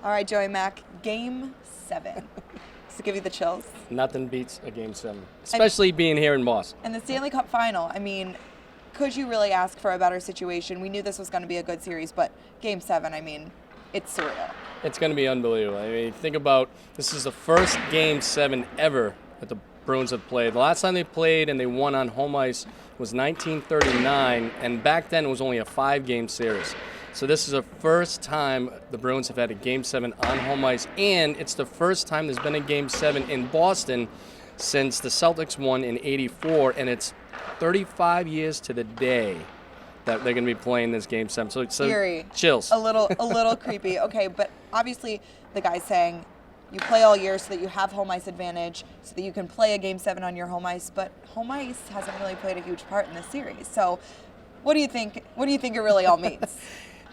All right, Joey Mack, Game 7. Does it give you the chills? Nothing beats a Game 7, especially being here in Boston. And the Stanley Cup final, I mean, could you really ask for a better situation? We knew this was going to be a good series, but Game 7, I mean, it's surreal. It's going to be unbelievable. I mean, think about this is the first Game 7 ever that the Bruins have played. The last time they played and they won on home ice was 1939, and back then it was only a 5-game series. So this is the first time the Bruins have had a Game 7 on home ice, and it's the first time there's been a Game 7 in Boston since the Celtics won in '84, and it's 35 years to the day that they're going to be playing this Game 7. So Eerie. Chills. A little creepy. Okay, but obviously the guy's saying you play all year so that you have home ice advantage, so that you can play a Game 7 on your home ice, but home ice hasn't really played a huge part in this series. So what do you think it really all means?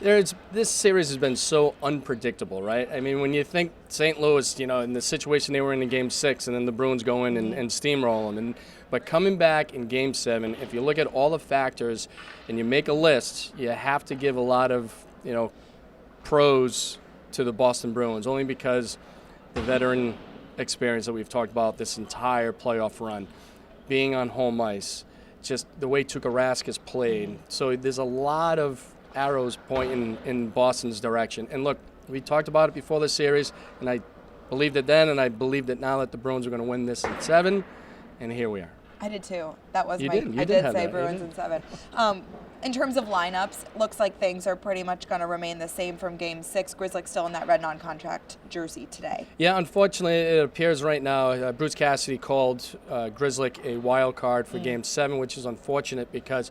This series has been so unpredictable, right? I mean, when you think St. Louis, in the situation they were in Game 6, and then the Bruins go in and steamroll them. But coming back in Game 7, if you look at all the factors and you make a list, you have to give a lot of, pros to the Boston Bruins, only because the veteran experience that we've talked about this entire playoff run, being on home ice, just the way Tuukka Rask has played. So there's a lot of arrows pointing in Boston's direction. And look, we talked about it before the series, and I believed it then, and I believed it now that the Bruins are going to win this in 7, and here we are. I did too. That was I did say that. Bruins in 7. In terms of lineups, looks like things are pretty much going to remain the same from Game 6. Grzelcyk still in that red non-contract jersey today. Yeah, unfortunately, it appears right now Bruce Cassidy called Grzelcyk a wild card for Game 7, which is unfortunate because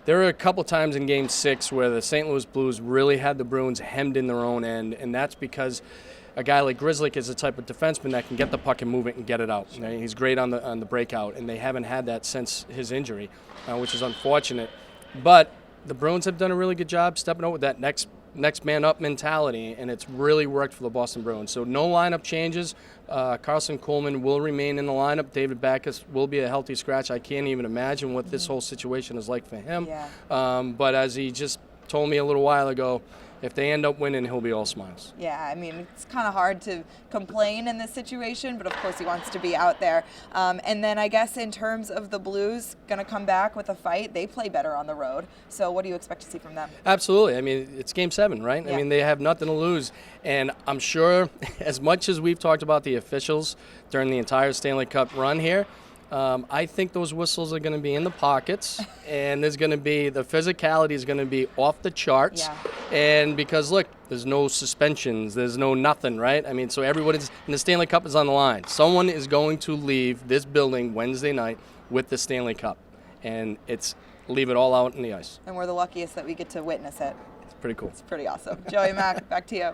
there were a couple times in Game 6 where the St. Louis Blues really had the Bruins hemmed in their own end, and that's because a guy like Grzelcyk is the type of defenseman that can get the puck and move it and get it out. He's great on the breakout, and they haven't had that since his injury, which is unfortunate. But the Bruins have done a really good job stepping up with that next man up mentality, and it's really worked for the Boston Bruins. So no lineup changes. Carson Coleman will remain in the lineup. David Backes will be a healthy scratch. I can't even imagine what this whole situation is like for him. Yeah. But as he just told me a little while ago, if they end up winning, he'll be all smiles. Yeah, I mean, it's kind of hard to complain in this situation, but of course he wants to be out there. And then I guess in terms of the Blues, going to come back with a fight. They play better on the road. So what do you expect to see from them? Absolutely. I mean, it's Game 7, right? Yeah. I mean, they have nothing to lose. And I'm sure as much as we've talked about the officials during the entire Stanley Cup run here, I think those whistles are going to be in the pockets, and there's going to be the physicality is going to be off the charts. Yeah. And because look, there's no suspensions, there's no nothing, right? I mean, so everybody's and the Stanley Cup is on the line. Someone is going to leave this building Wednesday night with the Stanley Cup, and it's leave it all out in the ice. And we're the luckiest that we get to witness it. It's pretty cool. It's pretty awesome. Joey Mack, back to you.